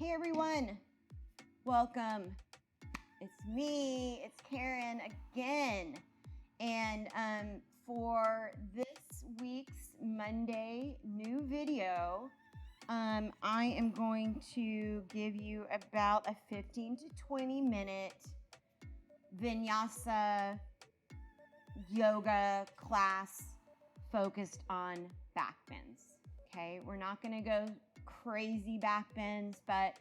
Hey everyone, welcome. It's me, it's Karan again. And for this week's Monday new video, I am going to give you about a 15 to 20 minute vinyasa yoga class focused on backbends. Okay, we're not going to go crazy backbends, but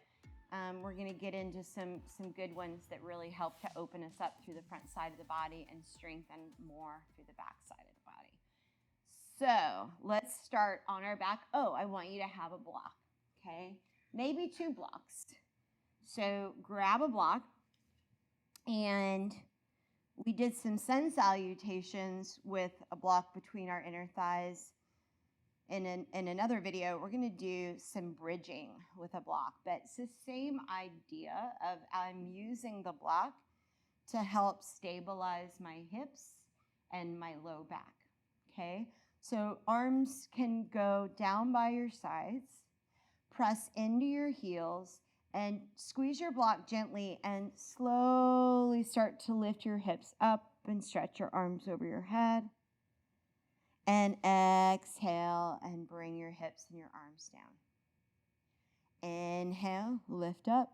we're going to get into some good ones that really help to open us up through the front side of the body and strengthen more through the back side of the body. So let's start on our back. Oh, I want you to have a block, okay? Maybe 2 blocks. So grab a block, and we did some sun salutations with a block between our inner thighs. In another video, we're going to do some bridging with a block, but it's the same idea of I'm using the block to help stabilize my hips and my low back, okay? So arms can go down by your sides, press into your heels, and squeeze your block gently and slowly start to lift your hips up and stretch your arms over your head. And exhale and bring your hips and your arms down. Inhale, lift up.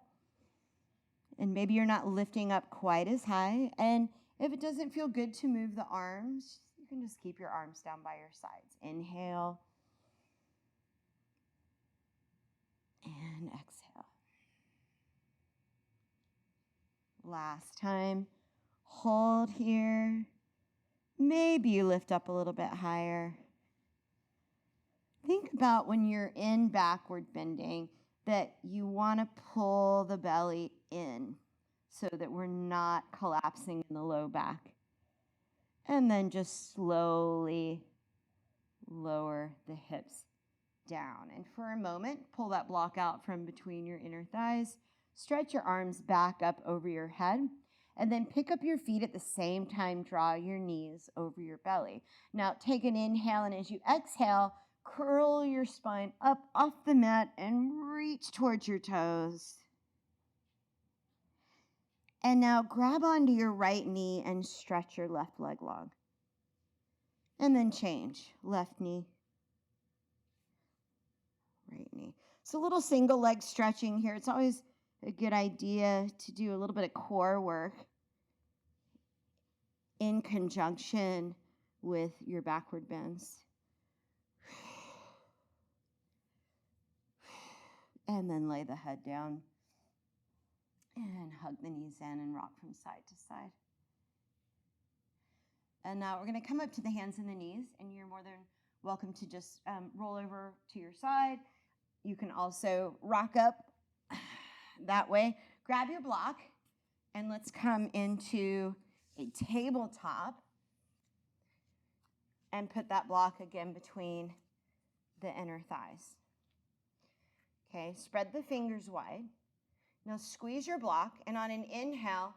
And maybe you're not lifting up quite as high. And if it doesn't feel good to move the arms, you can just keep your arms down by your sides. Inhale. And exhale. Last time. Hold here. Maybe you lift up a little bit higher. Think about when you're in backward bending that you want to pull the belly in so that we're not collapsing in the low back. And then just slowly lower the hips down. And for a moment, pull that block out from between your inner thighs. Stretch your arms back up over your head. And then pick up your feet at the same time, draw your knees over your belly. Now take an inhale, and as you exhale, curl your spine up off the mat and reach towards your toes. And now grab onto your right knee and stretch your left leg long. And then change. Left knee, right knee. So a little single leg stretching here. It's always a good idea to do a little bit of core work in conjunction with your backward bends. And then lay the head down and hug the knees in and rock from side to side. And now we're going to come up to the hands and the knees, and you're more than welcome to just roll over to your side. You can also rock up that way. Grab your block, and let's come into a tabletop and put that block again between the inner thighs. Okay, spread the fingers wide. Now squeeze your block, and on an inhale,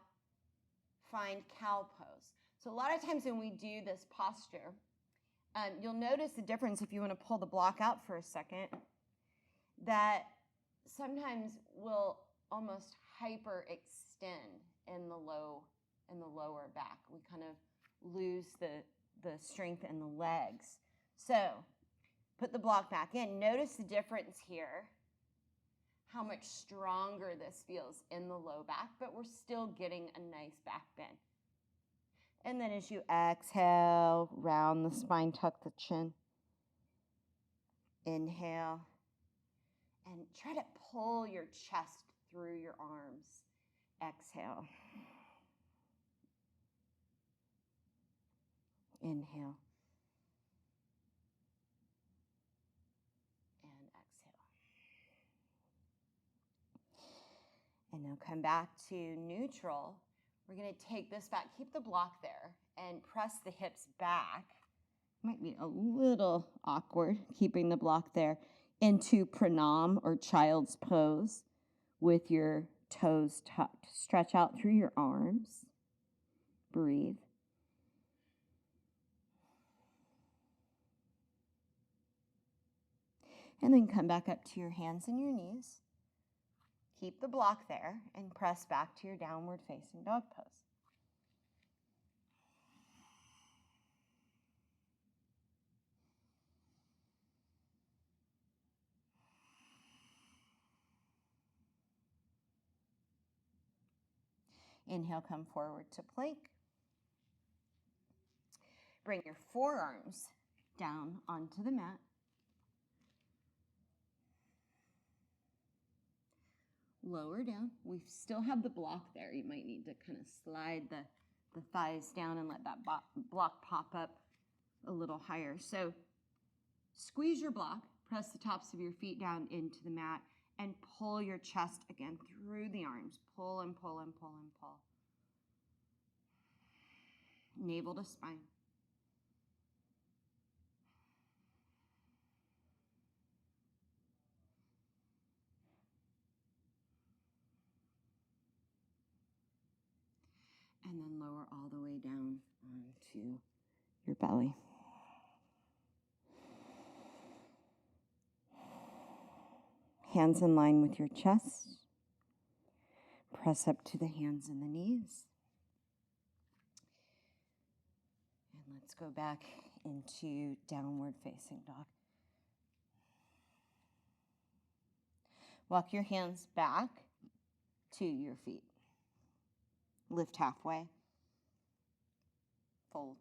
find cow pose. So a lot of times when we do this posture, you'll notice the difference if you want to pull the block out for a second, that sometimes we'll almost hyperextend in the lower back. We kind of lose the strength in the legs. So put the block back in. Notice the difference here, how much stronger this feels in the low back, but we're still getting a nice back bend. And then as you exhale, round the spine, tuck the chin. Inhale. And try to pull your chest through your arms. Exhale. Inhale. And exhale. And now come back to neutral. We're going to take this back, keep the block there, and press the hips back. Might be a little awkward keeping the block there. Into pranam or child's pose with your toes tucked. Stretch out through your arms. Breathe. And then come back up to your hands and your knees. keep the block there and press back to your downward facing dog pose. Inhale, come forward to plank. Bring your forearms down onto the mat. Lower down. We still have the block there. You might need to kind of slide the thighs down and let that block pop up a little higher. So squeeze your block, press the tops of your feet down into the mat, and pull your chest again through the arms. Pull and pull and pull and pull. Navel to spine. And then lower all the way down onto your belly. Hands in line with your chest. Press up to the hands and the knees. And let's go back into downward facing dog. Walk your hands back to your feet. Lift halfway. Fold.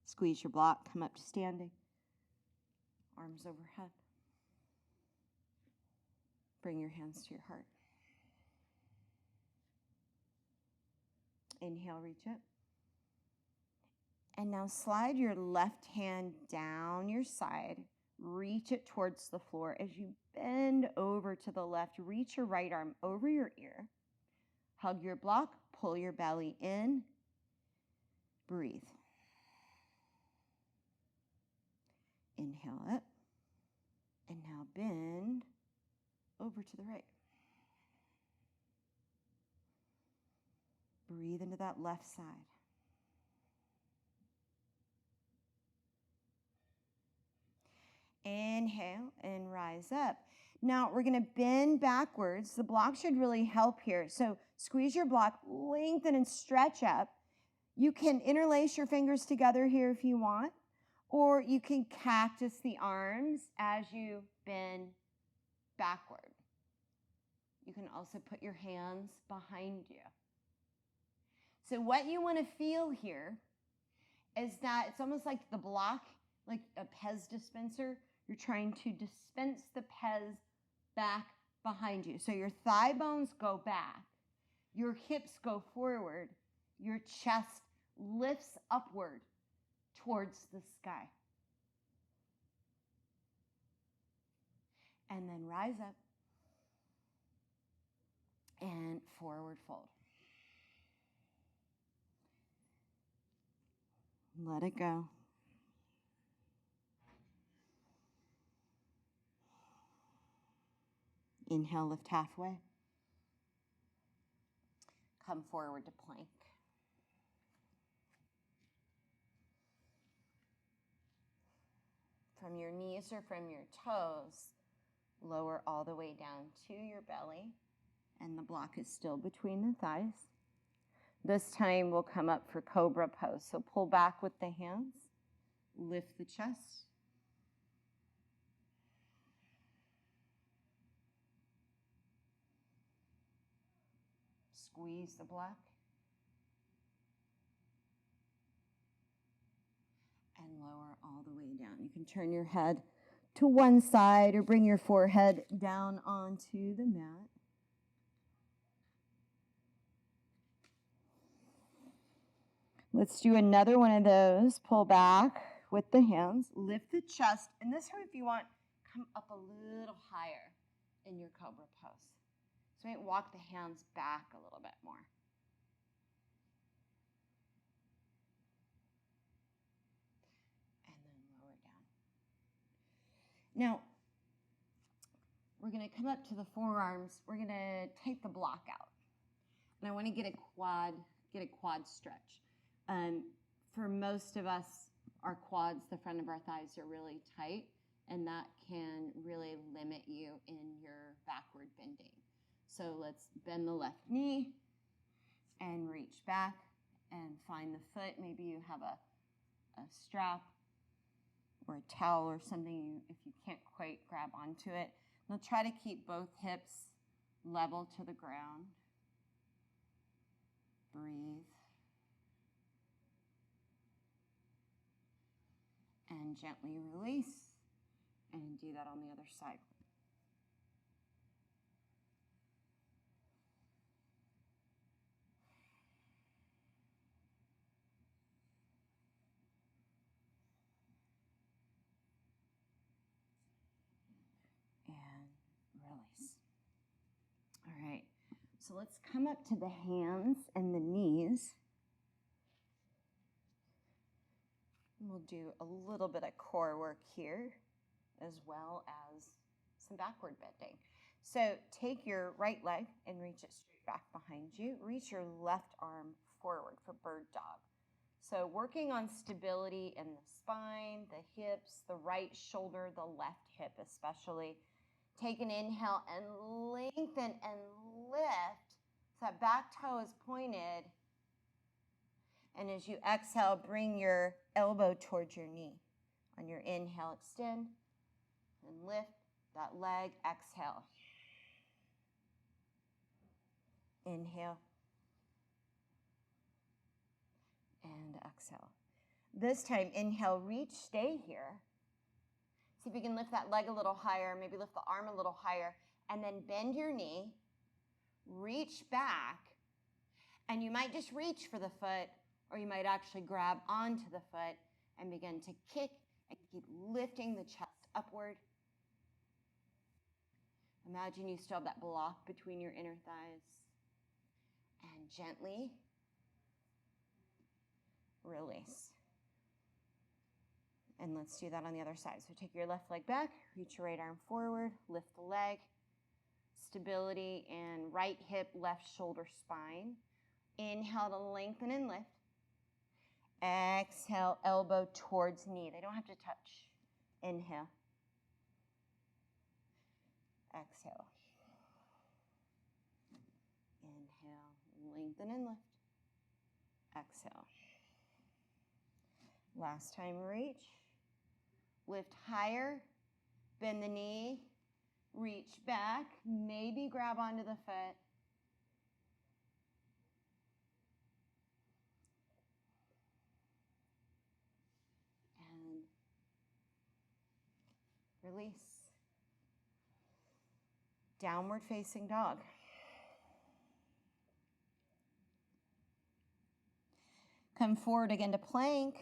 Squeeze your block, come up to standing. Arms overhead. Bring your hands to your heart. Inhale, reach it. And now slide your left hand down your side. Reach it towards the floor. As you bend over to the left, reach your right arm over your ear. Hug your block, pull your belly in. Breathe. Inhale up. And now bend over to the right. Breathe into that left side. Inhale and rise up. Now we're going to bend backwards. The block should really help here. So squeeze your block, lengthen and stretch up. You can interlace your fingers together here if you want, or you can cactus the arms as you bend backward. You can also put your hands behind you. So what you want to feel here is that it's almost like the block, like a Pez dispenser. You're trying to dispense the Pez back behind you. So your thigh bones go back, your hips go forward, your chest lifts upward towards the sky. And then rise up and forward fold. Let it go. Inhale, lift halfway. Come forward to plank. From your knees or from your toes, lower all the way down to your belly, and the block is still between the thighs. This time we'll come up for Cobra Pose. So pull back with the hands, lift the chest. Squeeze the block. And lower all the way down. You can turn your head to one side or bring your forehead down onto the mat. Let's do another one of those. Pull back with the hands, lift the chest, and this time if you want, come up a little higher in your Cobra Pose. So you might walk the hands back a little bit more. And then lower down. Now, we're going to come up to the forearms. We're going to take the block out. And I want to get a quad stretch. For most of us, our quads, the front of our thighs are really tight. and that can really limit you in your backward bending. So let's bend the left knee and reach back and find the foot. Maybe you have a strap or a towel or something if you can't quite grab onto it. Now try to keep both hips level to the ground. Breathe. And gently release. And do that on the other side. Release. All right, so let's come up to the hands and the knees. We'll do a little bit of core work here as well as some backward bending. So take your right leg and reach it straight back behind you. Reach your left arm forward for bird dog. So working on stability in the spine, the hips, the right shoulder, the left hip especially. Take an inhale and lengthen and lift. So that back toe is pointed. And as you exhale, bring your elbow towards your knee. On your inhale, extend and lift that leg. Exhale. Inhale. And exhale. This time, inhale, reach, stay here. See if you can lift that leg a little higher, maybe lift the arm a little higher, and then bend your knee, reach back, and you might just reach for the foot, or you might actually grab onto the foot and begin to kick and keep lifting the chest upward. Imagine you still have that block between your inner thighs. And gently release. And let's do that on the other side. So take your left leg back, reach your right arm forward, lift the leg. Stability in right hip, left shoulder, spine. Inhale to lengthen and lift. Exhale, elbow towards knee. They don't have to touch. Inhale. Exhale. Inhale, lengthen and lift. Exhale. Last time, reach. Lift higher, bend the knee, reach back, maybe grab onto the foot. And release. Downward facing dog. Come forward again to plank.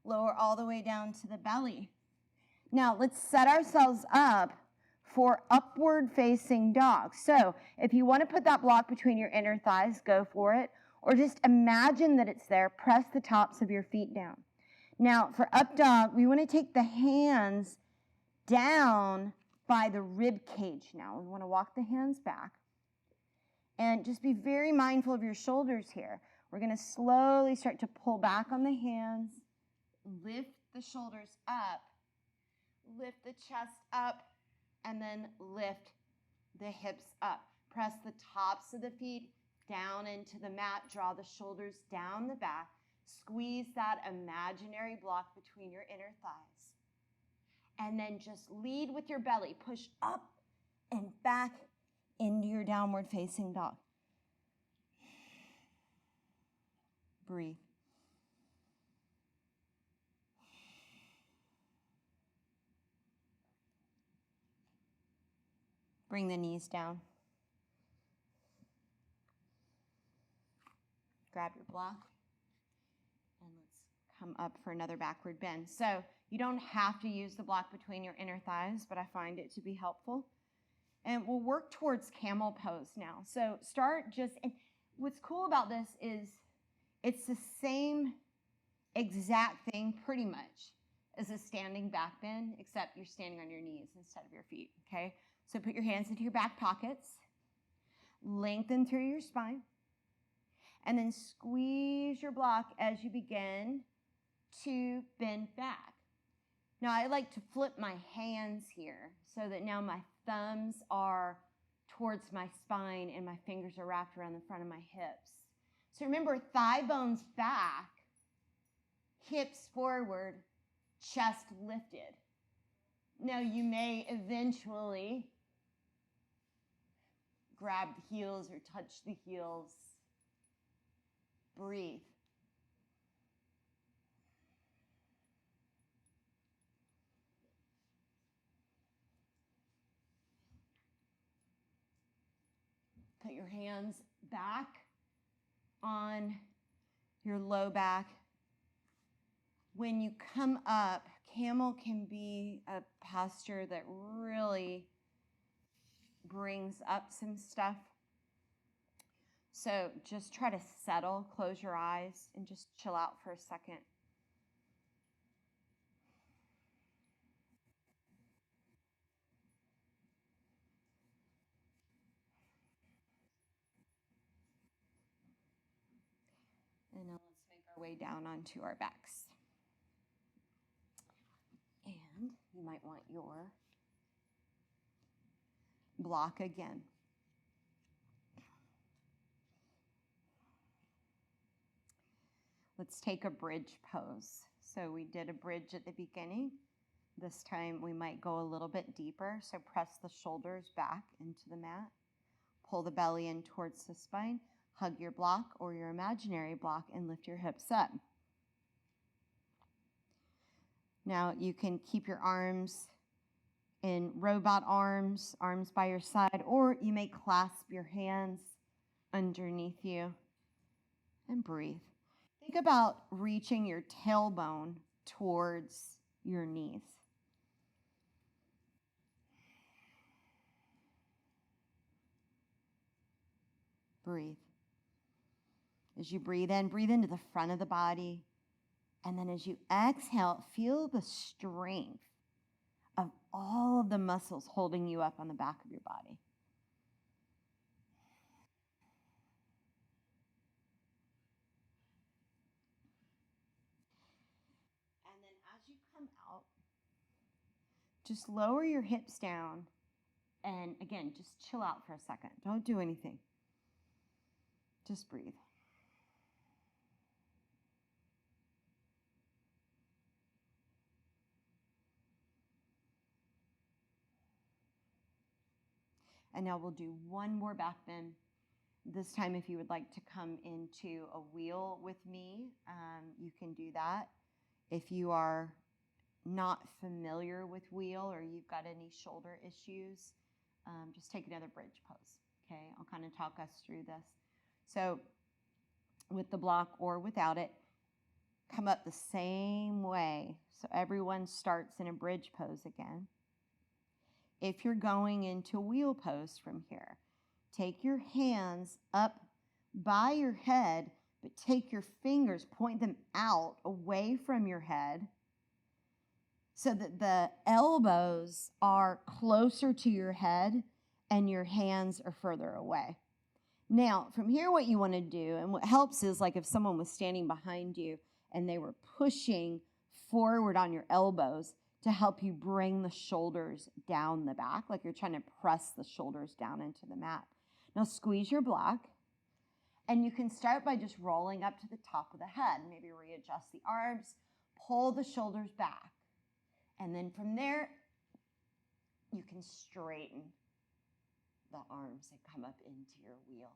Lower all the way down to the belly. Now let's set ourselves up for upward facing dog. So if you want to put that block between your inner thighs, go for it. Or just imagine that it's there. Press the tops of your feet down. Now for up dog, we want to take the hands down by the rib cage now. We want to walk the hands back. And just be very mindful of your shoulders here. We're going to slowly start to pull back on the hands. Lift the shoulders up, lift the chest up, and then lift the hips up. Press the tops of the feet down into the mat. Draw the shoulders down the back. Squeeze that imaginary block between your inner thighs. And then just lead with your belly. Push up and back into your downward facing dog. Breathe. Bring the knees down. Grab your block. And let's come up for another backward bend. So you don't have to use the block between your inner thighs, but I find it to be helpful. And we'll work towards camel pose now. So start just, and what's cool about this is it's the same exact thing pretty much as a standing back bend, except you're standing on your knees instead of your feet, okay? So put your hands into your back pockets, lengthen through your spine, and then squeeze your block as you begin to bend back. Now I like to flip my hands here so that now my thumbs are towards my spine and my fingers are wrapped around the front of my hips. So remember, thigh bones back, hips forward, chest lifted. Now you may eventually grab the heels or touch the heels. Breathe. Put your hands back on your low back. When you come up, camel can be a posture that really brings up some stuff. So just try to settle, close your eyes, and just chill out for a second. And now let's make our way down onto our backs. And you might want your block again. Let's take a bridge pose. So we did a bridge at the beginning. This time we might go a little bit deeper. So press the shoulders back into the mat. Pull the belly in towards the spine. Hug your block or your imaginary block and lift your hips up. Now you can keep your arms in robot arms, arms by your side, or you may clasp your hands underneath you and breathe. Think about reaching your tailbone towards your knees. Breathe. As you breathe into the front of the body. And then as you exhale, feel the strength of all of the muscles holding you up on the back of your body. And then as you come out, just lower your hips down. And again, just chill out for a second. Don't do anything. Just breathe. And now we'll do one more back bend. This time, if you would like to come into a wheel with me, you can do that. If you are not familiar with wheel or you've got any shoulder issues, just take another bridge pose. Okay, I'll kind of talk us through this. So with the block or without it, come up the same way. So everyone starts in a bridge pose again. If you're going into wheel pose from here, take your hands up by your head, but take your fingers, point them out away from your head so that the elbows are closer to your head and your hands are further away. Now, from here, what you want to do, and what helps is like if someone was standing behind you and they were pushing forward on your elbows to help you bring the shoulders down the back, like you're trying to press the shoulders down into the mat. Now squeeze your block, and you can start by just rolling up to the top of the head. Maybe readjust the arms, pull the shoulders back. And then from there, you can straighten the arms and come up into your wheel.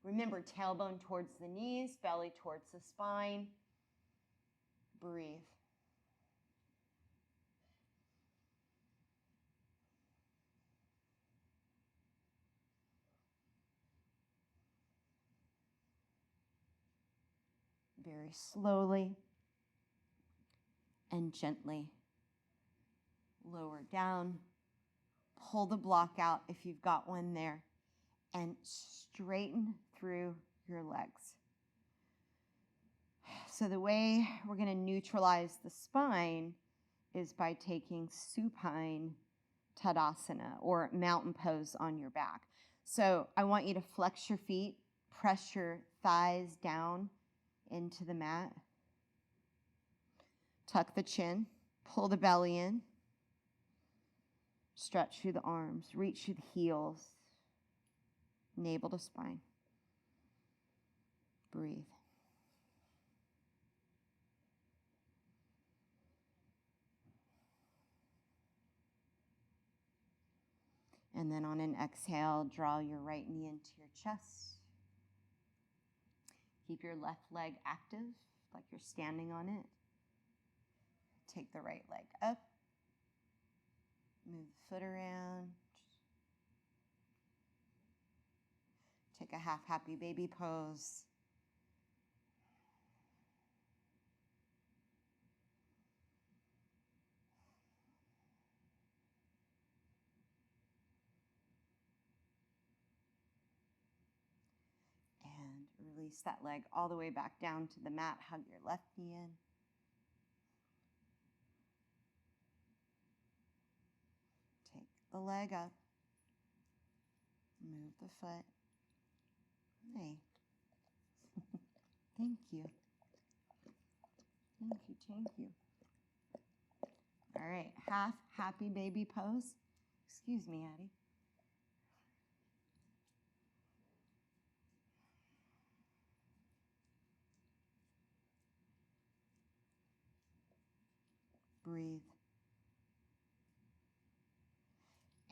Remember, tailbone towards the knees, belly towards the spine. Breathe. Very slowly and gently lower down. Pull the block out if you've got one there and straighten through your legs. So the way we're going to neutralize the spine is by taking supine Tadasana or mountain pose on your back. So I want you to flex your feet, press your thighs down into the mat. Tuck the chin, Pull the belly in. Stretch through the arms. Reach through the heels. Navel to spine. Breathe. And then on an exhale, draw your right knee into your chest. Keep your left leg active, like you're standing on it. Take the right leg up. Move the foot around. Take a half happy baby pose. And release that leg all the way back down to the mat. Hug your left knee in. Take the leg up. Move the foot. Hey. Thank you. Thank you, thank you. All right, half happy baby pose. Excuse me, Addie. Breathe.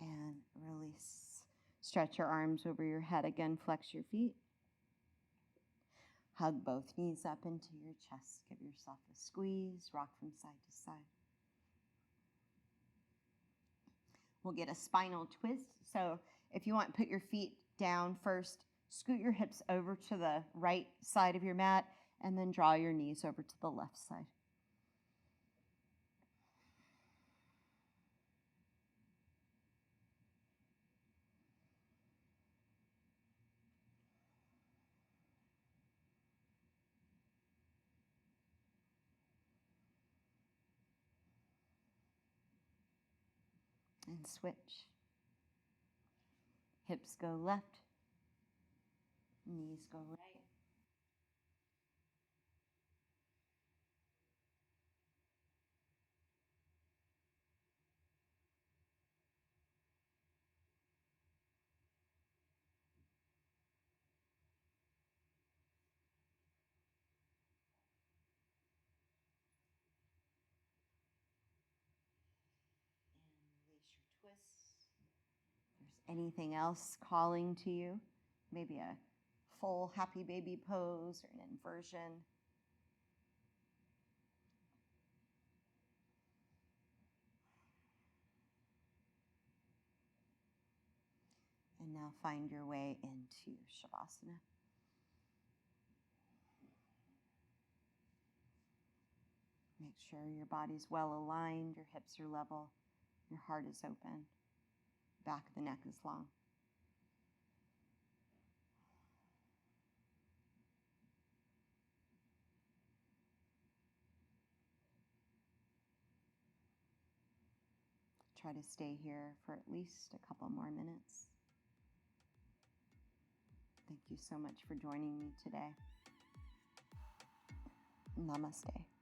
And release. Stretch your arms over your head again. Flex your feet. Hug both knees up into your chest. Give yourself a squeeze. Rock from side to side. We'll get a spinal twist. So if you want, put your feet down first. Scoot your hips over to the right side of your mat. And then draw your knees over to the left side. And switch. Hips go left. Knees go right. Release your twists. If there's anything else calling to you, maybe a full happy baby pose or an inversion. And now find your way into Shavasana. Make sure your body's well aligned, your hips are level, your heart is open, back of the neck is long. Try to stay here for at least a couple more minutes. Thank you so much for joining me today. Namaste.